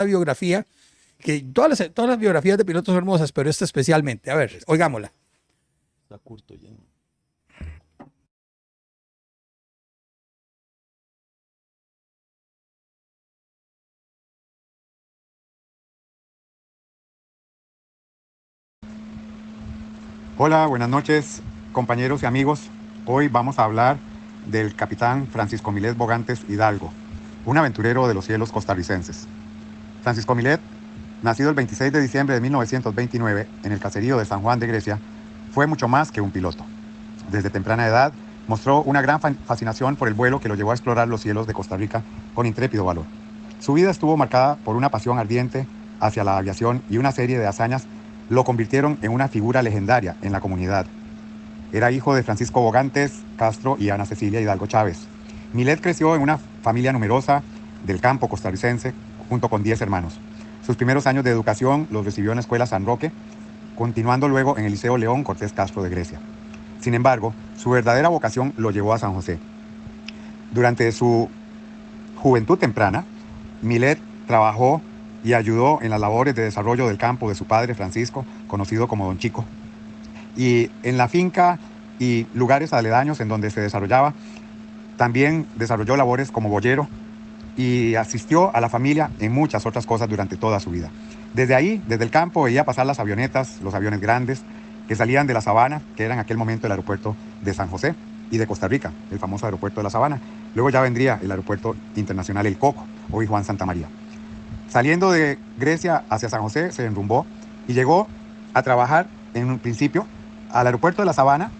biografía, que todas las biografías de pilotos son hermosas, pero esta especialmente. A ver, oigámosla. Está corto ya. Hola, buenas noches, compañeros y amigos. Hoy vamos a hablar del capitán Francisco Milet Bogantes Hidalgo, un aventurero de los cielos costarricenses. Francisco Milet, nacido el 26 de diciembre de 1929 en el caserío de San Juan de Grecia, fue mucho más que un piloto. Desde temprana edad mostró una gran fascinación por el vuelo que lo llevó a explorar los cielos de Costa Rica con intrépido valor. Su vida estuvo marcada por una pasión ardiente hacia la aviación y una serie de hazañas lo convirtieron en una figura legendaria en la comunidad. Era hijo de Francisco Bogantes Castro y Ana Cecilia Hidalgo Chávez. Milet creció en una familia numerosa del campo costarricense junto con 10 hermanos. Sus primeros años de educación los recibió en la Escuela San Roque, continuando luego en el Liceo León Cortés Castro de Grecia. Sin embargo, su verdadera vocación lo llevó a San José. Durante su juventud temprana, Milet trabajó y ayudó en las labores de desarrollo del campo de su padre Francisco, conocido como Don Chico. Y en la finca y lugares aledaños en donde se desarrollaba, también desarrolló labores como boyero y asistió a la familia en muchas otras cosas durante toda su vida. Desde ahí, desde el campo, veía pasar las avionetas, los aviones grandes que salían de La Sabana, que era en aquel momento el aeropuerto de San José, y de Costa Rica, el famoso aeropuerto de La Sabana. Luego ya vendría el aeropuerto internacional El Coco, hoy Juan Santamaría. Saliendo de Grecia hacia San José, se enrumbó y llegó a trabajar en un principio al aeropuerto de La Sabana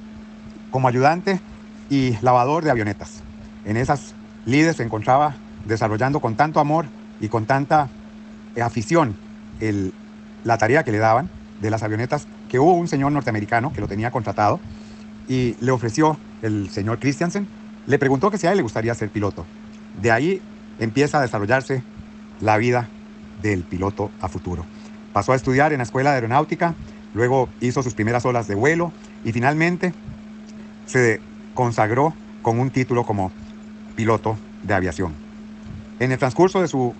como ayudante y lavador de avionetas. En esas lides se encontraba desarrollando con tanto amor y con tanta afición la tarea que le daban de las avionetas, que hubo un señor norteamericano que lo tenía contratado y le ofreció, el señor Christiansen, le preguntó que si a él le gustaría ser piloto. De ahí empieza a desarrollarse la vida del piloto a futuro. Pasó a estudiar en la Escuela de Aeronáutica, luego hizo sus primeras olas de vuelo y finalmente se consagró con un título como piloto de aviación. En el transcurso de su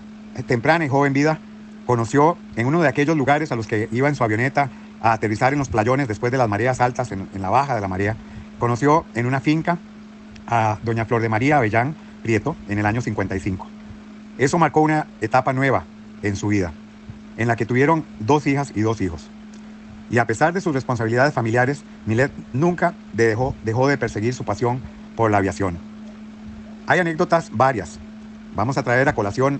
temprana y joven vida, conoció en uno de aquellos lugares a los que iba en su avioneta a aterrizar en los playones después de las mareas altas, en la baja de la marea, conoció en una finca a doña Flor de María Avellán Prieto en el año 55. Eso marcó una etapa nueva en su vida, en la que tuvieron 2 hijas y 2 hijos. Y a pesar de sus responsabilidades familiares, Milet nunca dejó de perseguir su pasión por la aviación. Hay anécdotas varias. Vamos a traer a colación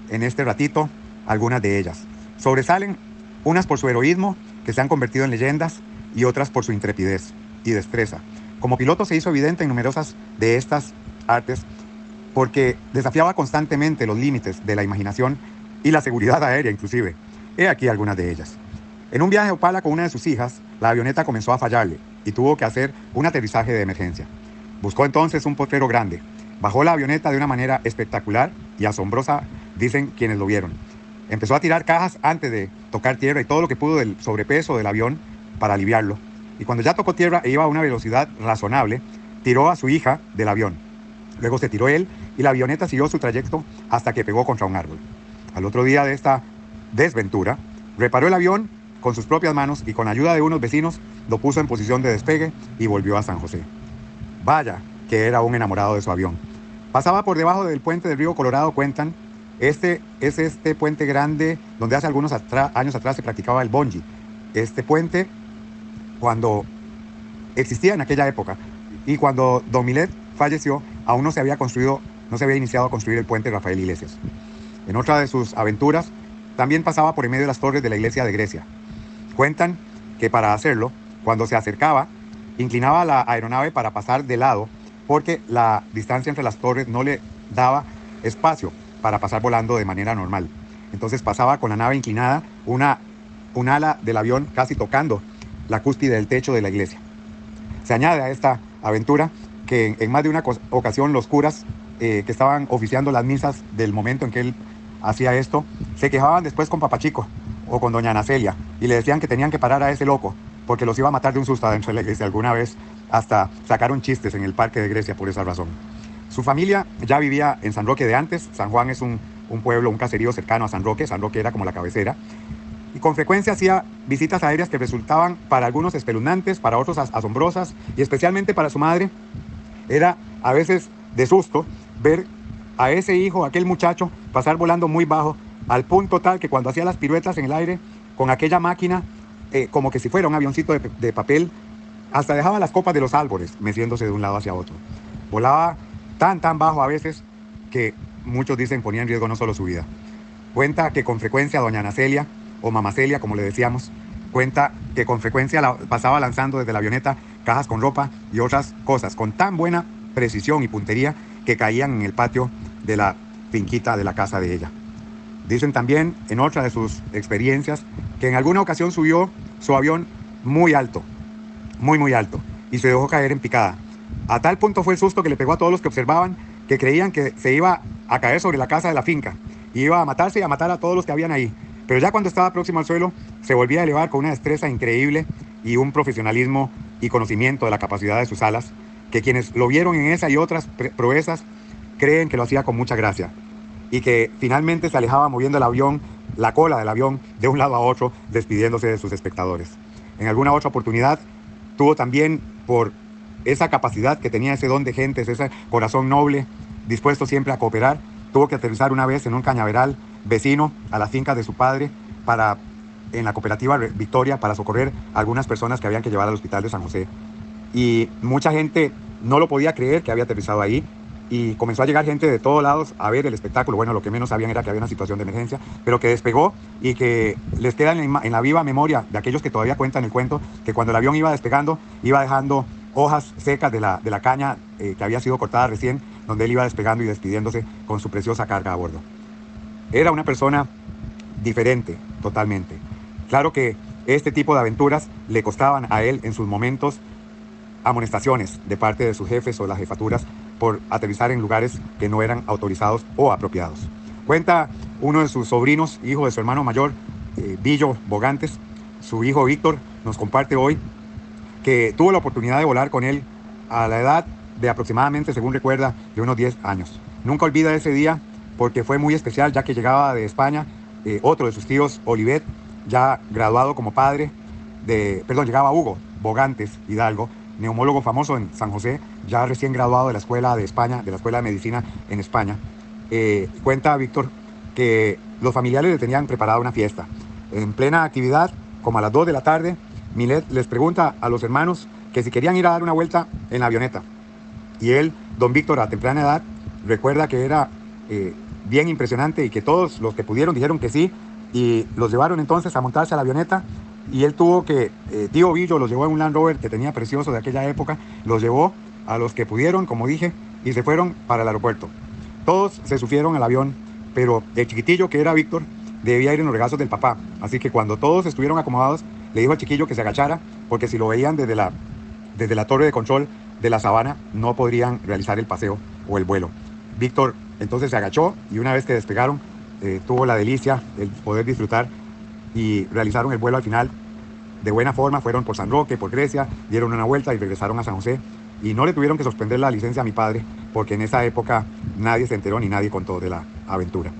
en este ratito algunas de ellas. Sobresalen unas por su heroísmo, que se han convertido en leyendas, y otras por su intrepidez y destreza. Como piloto se hizo evidente en numerosas de estas artes porque desafiaba constantemente los límites de la imaginación y la seguridad aérea inclusive. He aquí algunas de ellas. En un viaje a Opala con una de sus hijas, la avioneta comenzó a fallarle y tuvo que hacer un aterrizaje de emergencia. Buscó entonces un potrero grande. Bajó la avioneta de una manera espectacular y asombrosa, dicen quienes lo vieron. Empezó a tirar cajas antes de tocar tierra y todo lo que pudo del sobrepeso del avión para aliviarlo. Y cuando ya tocó tierra e iba a una velocidad razonable, tiró a su hija del avión. Luego se tiró él y la avioneta siguió su trayecto hasta que pegó contra un árbol. Al otro día de esta desventura, reparó el avión con sus propias manos y con ayuda de unos vecinos lo puso en posición de despegue y volvió a San José. Vaya que era un enamorado de su avión. Pasaba por debajo del puente del río Colorado, cuentan. Este puente grande donde hace algunos años atrás se practicaba el bungee. Este puente, cuando existía en aquella época y cuando Don Milet falleció, aún no se había iniciado a construir el puente Rafael Iglesias. En otra de sus aventuras, también pasaba por en medio de las torres de la iglesia de Grecia. Cuentan que para hacerlo, cuando se acercaba, inclinaba la aeronave para pasar de lado, porque la distancia entre las torres no le daba espacio para pasar volando de manera normal. Entonces pasaba con la nave inclinada, un ala del avión casi tocando la cúspide del techo de la iglesia. Se añade a esta aventura que en más de una ocasión los curas que estaban oficiando las misas del momento en que él hacía esto, se quejaban después con Papá Chico o con doña Ana Celia y le decían que tenían que parar a ese loco porque los iba a matar de un susto adentro de la iglesia. Alguna vez hasta sacaron chistes en el parque de Grecia por esa razón. Su familia ya vivía en San Roque de antes. San Juan es un un pueblo, un caserío cercano a San Roque. San Roque era como la cabecera. Y con frecuencia hacía visitas aéreas que resultaban para algunos espeluznantes, para otros asombrosas, y especialmente para su madre era a veces de susto ver a ese hijo, aquel muchacho, pasar volando muy bajo, al punto tal que cuando hacía las piruetas en el aire con aquella máquina, como que si fuera un avioncito de papel, hasta dejaba las copas de los árboles meciéndose de un lado hacia otro. Volaba tan bajo a veces que muchos dicen ponía en riesgo no solo su vida. Cuenta que con frecuencia doña Ana Celia, o mamá Celia como le decíamos, cuenta que con frecuencia pasaba lanzando desde la avioneta cajas con ropa y otras cosas con tan buena precisión y puntería que caían en el patio de la finquita de la casa de ella. Dicen también en otra de sus experiencias que en alguna ocasión subió su avión muy alto, muy alto, y se dejó caer en picada. A tal punto fue el susto que le pegó a todos los que observaban, que creían que se iba a caer sobre la casa de la finca, y iba a matarse y a matar a todos los que habían ahí. Pero ya cuando estaba próximo al suelo, se volvía a elevar con una destreza increíble y un profesionalismo y conocimiento de la capacidad de sus alas, que quienes lo vieron en esa y otras proezas creen que lo hacía con mucha gracia, y que finalmente se alejaba moviendo el avión, la cola del avión, de un lado a otro, despidiéndose de sus espectadores. En alguna otra oportunidad tuvo también, por esa capacidad que tenía, ese don de gentes, ese corazón noble, dispuesto siempre a cooperar, tuvo que aterrizar una vez en un cañaveral vecino a la finca de su padre, en la cooperativa Victoria, para socorrer a algunas personas que habían que llevar al hospital de San José. Y mucha gente no lo podía creer que había aterrizado ahí, y comenzó a llegar gente de todos lados a ver el espectáculo. Bueno, lo que menos sabían era que había una situación de emergencia, pero que despegó, y que les queda en la viva memoria de aquellos que todavía cuentan el cuento, que cuando el avión iba despegando, iba dejando hojas secas de la caña que había sido cortada recién, donde él iba despegando y despidiéndose con su preciosa carga a bordo. Era una persona diferente, totalmente. Claro que este tipo de aventuras le costaban a él en sus momentos amonestaciones de parte de sus jefes o las jefaturas por aterrizar en lugares que no eran autorizados o apropiados. Cuenta uno de sus sobrinos, hijo de su hermano mayor, Billo Bogantes, su hijo Víctor, nos comparte hoy que tuvo la oportunidad de volar con él a la edad de aproximadamente, según recuerda, de unos 10 años. Nunca olvida ese día porque fue muy especial, ya que llegaba de España otro de sus tíos, Olivet, ya graduado como padre llegaba Hugo Bogantes Hidalgo, neumólogo famoso en San José, ya recién graduado de la escuela de España, de la escuela de medicina en España. Cuenta Víctor que los familiares le tenían preparada una fiesta. En plena actividad, como a las 2 de la tarde, Milet les pregunta a los hermanos que si querían ir a dar una vuelta en la avioneta. Y él, don Víctor, a temprana edad, recuerda que era bien impresionante y que todos los que pudieron dijeron que sí, y los llevaron entonces a montarse a la avioneta. Y él tuvo que, tío Billo los llevó en un Land Rover que tenía precioso de aquella época, los llevó a los que pudieron, como dije, y se fueron para el aeropuerto. Todos se subieron al avión, pero el chiquitillo, que era Víctor, debía ir en los regazos del papá. Así que cuando todos estuvieron acomodados, le dijo al chiquillo que se agachara, porque si lo veían desde la torre de control de la Sabana, no podrían realizar el paseo o el vuelo. Víctor entonces se agachó, y una vez que despegaron, tuvo la delicia de poder disfrutar, y realizaron el vuelo al final de buena forma. Fueron por San Roque, por Grecia, dieron una vuelta y regresaron a San José, y no le tuvieron que suspender la licencia a mi padre, porque en esa época nadie se enteró ni nadie contó de la aventura.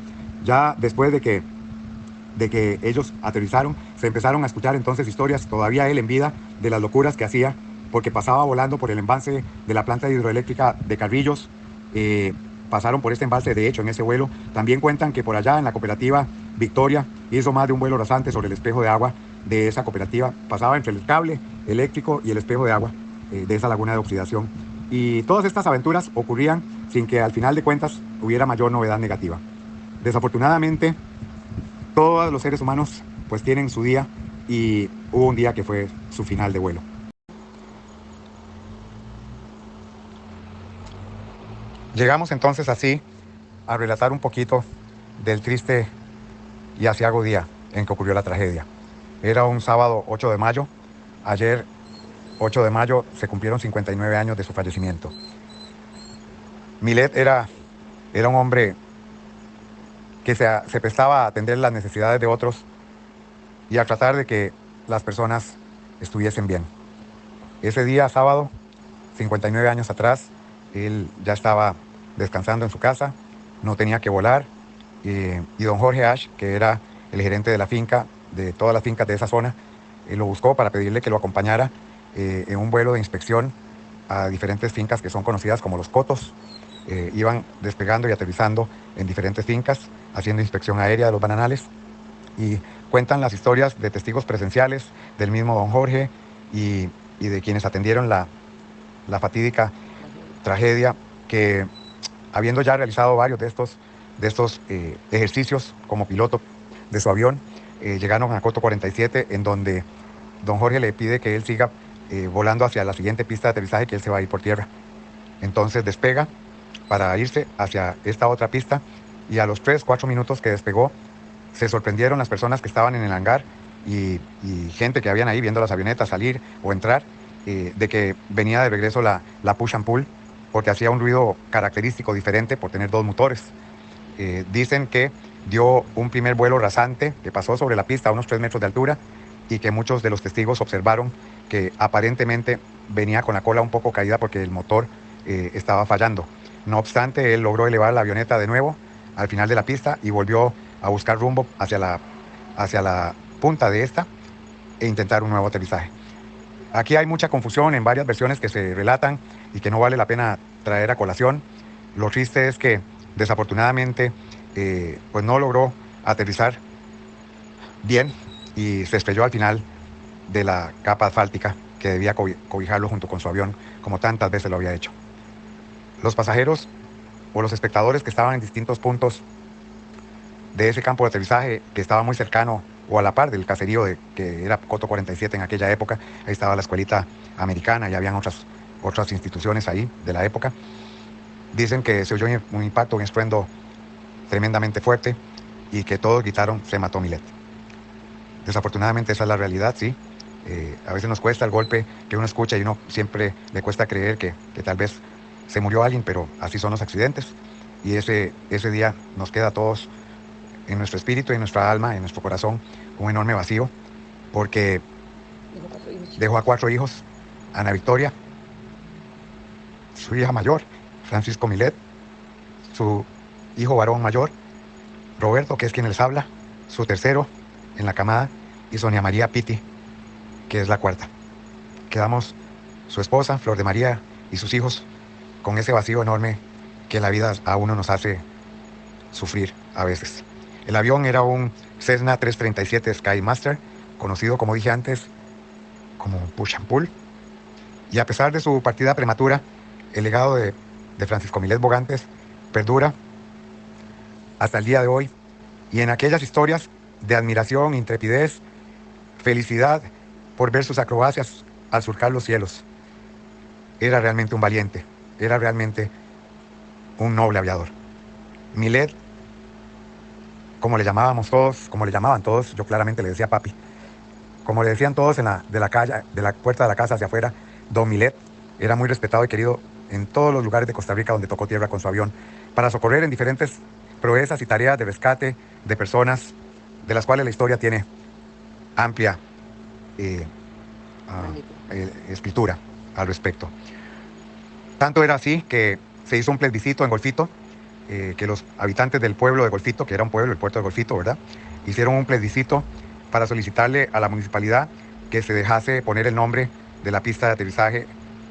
Ya después de que ellos aterrizaron, se empezaron a escuchar entonces historias, todavía él en vida, de las locuras que hacía, porque pasaba volando por el embalse de la planta hidroeléctrica de Carrillos. Pasaron por este embalse, de hecho, en ese vuelo. También cuentan que por allá en la cooperativa Victoria hizo más de un vuelo rasante sobre el espejo de agua de esa cooperativa. Pasaba entre el cable eléctrico y el espejo de agua de esa laguna de oxidación. Y todas estas aventuras ocurrían sin que al final de cuentas hubiera mayor novedad negativa. Desafortunadamente, todos los seres humanos pues tienen su día, y hubo un día que fue su final de vuelo. Llegamos entonces así a relatar un poquito del triste y aciago día en que ocurrió la tragedia. Era un sábado 8 de mayo. Ayer, 8 de mayo, se cumplieron 59 años de su fallecimiento. Milet era un hombre que se prestaba a atender las necesidades de otros y a tratar de que las personas estuviesen bien. Ese día, sábado, 59 años atrás, él ya estaba descansando en su casa, no tenía que volar, y don Jorge Ash, que era el gerente de la finca, de todas las fincas de esa zona, lo buscó para pedirle que lo acompañara en un vuelo de inspección a diferentes fincas que son conocidas como los cotos. Iban despegando y aterrizando en diferentes fincas, haciendo inspección aérea de los bananales, y cuentan las historias de testigos presenciales del mismo don Jorge y de quienes atendieron la fatídica tragedia, que habiendo ya realizado varios de estos ejercicios como piloto de su avión, llegaron a Coto 47, en donde don Jorge le pide que él siga volando hacia la siguiente pista de aterrizaje, que él se va a ir por tierra. Entonces despega para irse hacia esta otra pista, y a los 3-4 minutos que despegó, se sorprendieron las personas que estaban en el hangar y gente que habían ahí viendo las avionetas salir o entrar, de que venía de regreso la push and pull, porque hacía un ruido característico diferente por tener dos motores. Dicen que dio un primer vuelo rasante que pasó sobre la pista a unos 3 metros de altura, y que muchos de los testigos observaron que aparentemente venía con la cola un poco caída porque el motor estaba fallando. No obstante, él logró elevar la avioneta de nuevo al final de la pista y volvió a buscar rumbo hacia la punta de esta e intentar un nuevo aterrizaje. Aquí hay mucha confusión en varias versiones que se relatan y que no vale la pena traer a colación. Lo triste es que desafortunadamente pues no logró aterrizar bien y se estrelló al final de la capa asfáltica que debía cobijarlo junto con su avión, como tantas veces lo había hecho. Los pasajeros o los espectadores que estaban en distintos puntos de ese campo de aterrizaje, que estaba muy cercano o a la par del caserío que era Coto 47 en aquella época, ahí estaba la escuelita americana y habían otras instituciones ahí de la época, dicen que se oyó un impacto, un estruendo tremendamente fuerte, y que todos gritaron: "Se mató Millet". Desafortunadamente esa es la realidad, sí. A veces nos cuesta el golpe que uno escucha y uno siempre le cuesta creer que tal vez se murió alguien, pero así son los accidentes. Y ese día nos queda a todos en nuestro espíritu, en nuestra alma, en nuestro corazón, un enorme vacío, porque dejó a 4 hijos: Ana Victoria, su hija mayor, Francisco Millet, su hijo varón mayor, Roberto, que es quien les habla, su tercero en la camada, y Sonia María Pitti, que es la cuarta. Quedamos su esposa, Flor de María, y sus hijos con ese vacío enorme que la vida a uno nos hace sufrir a veces. El avión era un Cessna 337 Skymaster, conocido, como dije antes, como push and pull, y a pesar de su partida prematura, el legado de Francisco Millet Bogantes perdura hasta el día de hoy, y en aquellas historias de admiración, intrepidez, felicidad por ver sus acrobacias al surcar los cielos. Era realmente un valiente, era realmente un noble aviador. Millet, como le llamábamos todos, como le llamaban todos, yo claramente le decía papi, como le decían todos de la puerta de la casa hacia afuera, don Millet, era muy respetado y querido en todos los lugares de Costa Rica donde tocó tierra con su avión, para socorrer en diferentes proezas y tareas de rescate de personas, de las cuales la historia tiene amplia escritura al respecto. Tanto era así que se hizo un plebiscito en Golfito, que los habitantes del pueblo de Golfito, que era un pueblo, el puerto de Golfito, ¿verdad?, hicieron un plebiscito para solicitarle a la municipalidad que se dejase poner el nombre de la pista de aterrizaje,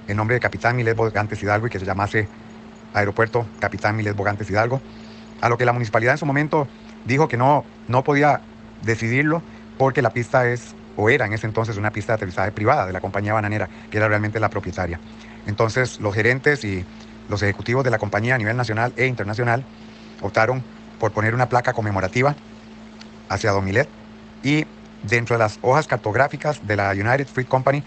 el nombre de Capitán Millet Bogantes Hidalgo, y que se llamase Aeropuerto Capitán Millet Bogantes Hidalgo, a lo que la municipalidad en su momento dijo que no podía decidirlo, porque la pista era en ese entonces una pista de aterrizaje privada de la compañía bananera, que era realmente la propietaria. Entonces los gerentes y los ejecutivos de la compañía a nivel nacional e internacional optaron por poner una placa conmemorativa hacia don Millet, y dentro de las hojas cartográficas de la United Fruit Company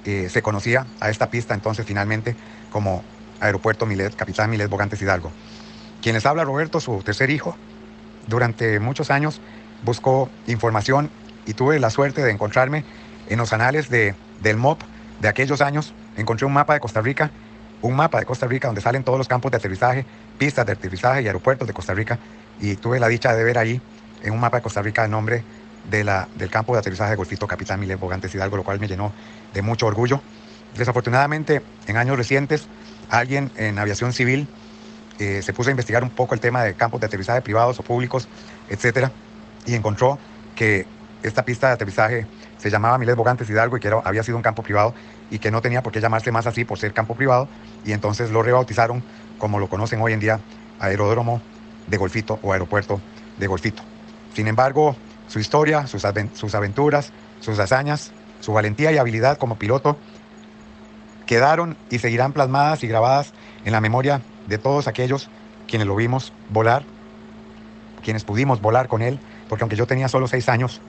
se conocía a esta pista entonces finalmente como Aeropuerto Millet, Capitán Millet Bogantes Hidalgo. Quien les habla, Roberto, su tercer hijo, durante muchos años buscó información y tuve la suerte de encontrarme en los anales del MOP de aquellos años. Encontré un mapa de Costa Rica donde salen todos los campos de aterrizaje, pistas de aterrizaje y aeropuertos de Costa Rica, y tuve la dicha de ver ahí en un mapa de Costa Rica el nombre del campo de aterrizaje de Golfito Capitán Millet Bogantes Hidalgo, lo cual me llenó de mucho orgullo. Desafortunadamente, en años recientes, alguien en aviación civil se puso a investigar un poco el tema de campos de aterrizaje privados o públicos, etcétera, y encontró que esta pista de aterrizaje se llamaba Milet Bogantes Hidalgo y que había sido un campo privado y que no tenía por qué llamarse más así por ser campo privado, y entonces lo rebautizaron como lo conocen hoy en día, Aeródromo de Golfito o Aeropuerto de Golfito. Sin embargo, su historia, sus aventuras, sus hazañas, su valentía y habilidad como piloto quedaron y seguirán plasmadas y grabadas en la memoria de todos aquellos quienes lo vimos volar, quienes pudimos volar con él, porque aunque yo tenía solo 6 años,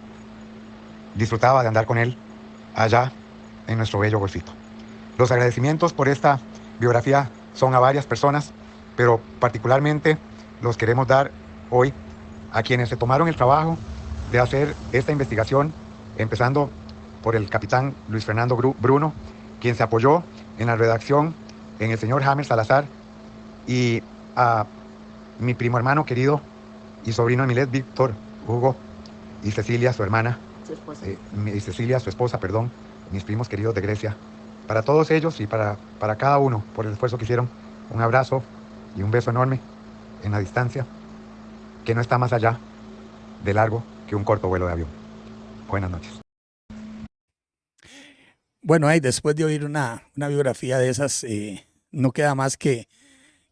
disfrutaba de andar con él allá en nuestro bello Golfito. Los agradecimientos por esta biografía son a varias personas, pero particularmente los queremos dar hoy a quienes se tomaron el trabajo de hacer esta investigación, empezando por el capitán Luis Fernando Bruno, quien se apoyó en la redacción en el señor Hammer Salazar, y a mi primo hermano querido y sobrino de Milet, Víctor Hugo, y Cecilia, su hermana, y Cecilia, su esposa, perdón, mis primos queridos de Grecia. Para todos ellos y para cada uno, por el esfuerzo que hicieron, un abrazo y un beso enorme en la distancia, que no está más allá de largo que un corto vuelo de avión. Buenas noches. Bueno, después de oír una biografía de esas, no queda más que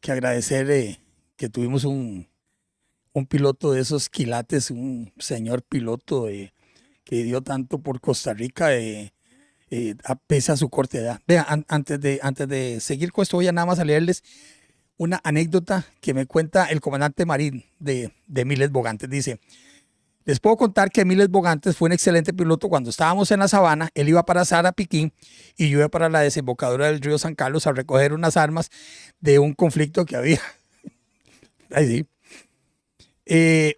agradecer que tuvimos un piloto de esos quilates, un señor piloto que dio tanto por Costa Rica, a pese a su corta edad. Vean, antes de seguir con esto, voy a nada más a leerles una anécdota que me cuenta el comandante Marín de Milet Bogantes. Dice: les puedo contar que Milet Bogantes fue un excelente piloto. Cuando estábamos en la sabana, él iba para Sarapiquí y yo iba para la desembocadura del río San Carlos a recoger unas armas de un conflicto que había. Ahí sí.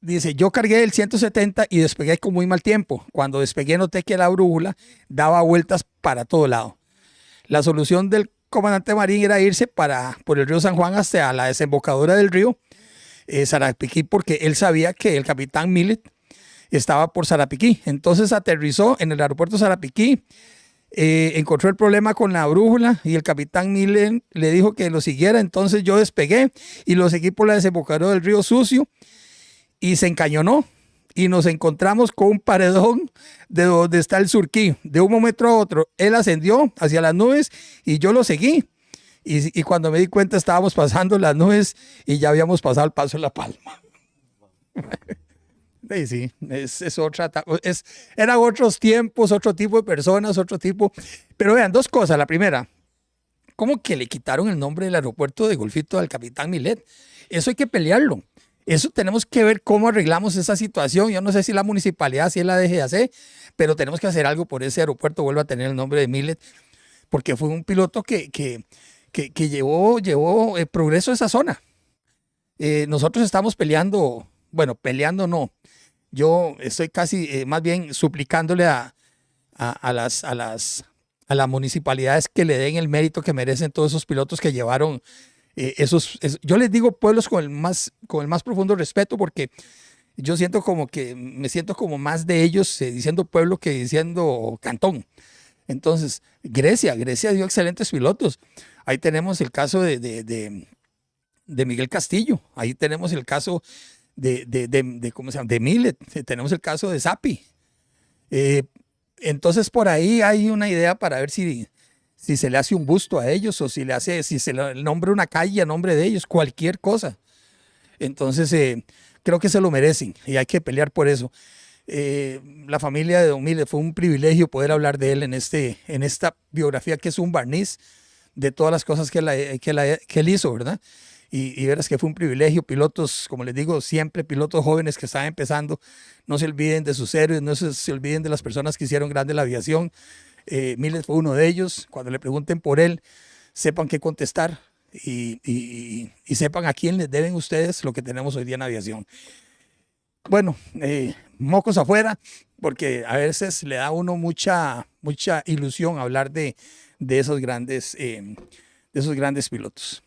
Dice: yo cargué el 170 y despegué con muy mal tiempo. Cuando despegué noté que la brújula daba vueltas para todo lado. La solución del comandante Marín era irse por el río San Juan hasta la desembocadura del río Sarapiquí, porque él sabía que el capitán Milet estaba por Sarapiquí. Entonces aterrizó en el aeropuerto Sarapiquí, encontró el problema con la brújula y el capitán Milet le dijo que lo siguiera. Entonces yo despegué y lo seguí por la desembocadura del río Sucio y se encañonó y nos encontramos con un paredón de donde está el Surquí. De un momento a otro él ascendió hacia las nubes y yo lo seguí. Y cuando me di cuenta estábamos pasando las nubes y ya habíamos pasado el Paso de la Palma. Sí, eran otros tiempos, otro tipo de personas, otro tipo. Pero vean, dos cosas. La primera, ¿cómo que le quitaron el nombre del aeropuerto de Golfito al capitán Milet? Eso hay que pelearlo. Eso tenemos que ver cómo arreglamos esa situación. Yo no sé si la municipalidad, si él la deje de hacer, pero tenemos que hacer algo por ese aeropuerto, vuelva a tener el nombre de Milet, porque fue un piloto que llevó progreso a esa zona. Nosotros estamos peleando, bueno, peleando no, yo estoy casi más bien suplicándole a las municipalidades que le den el mérito que merecen todos esos pilotos que llevaron yo les digo pueblos con el más profundo respeto, porque yo siento como que me siento como más de ellos diciendo pueblo que diciendo cantón. Entonces, Grecia dio excelentes pilotos. Ahí tenemos el caso de Miguel Castillo. Ahí tenemos el caso ¿cómo se llama? De Milet. Tenemos el caso de Sapi. Entonces, por ahí hay una idea para ver si se le hace un busto a ellos o si se le nombra una calle a nombre de ellos, cualquier cosa. Entonces, creo que se lo merecen y hay que pelear por eso. La familia de Don Milet, fue un privilegio poder hablar de él en esta biografía, que es un barniz de todas las cosas que él hizo, ¿verdad? Y verás que fue un privilegio. Pilotos, como les digo, siempre pilotos jóvenes que están empezando, no se olviden de sus héroes, no se olviden de las personas que hicieron grande la aviación. Milet fue uno de ellos. Cuando le pregunten por él, sepan qué contestar y sepan a quién les deben ustedes lo que tenemos hoy día en aviación. Bueno, mocos afuera, porque a veces le da a uno mucha ilusión hablar de esos grandes pilotos.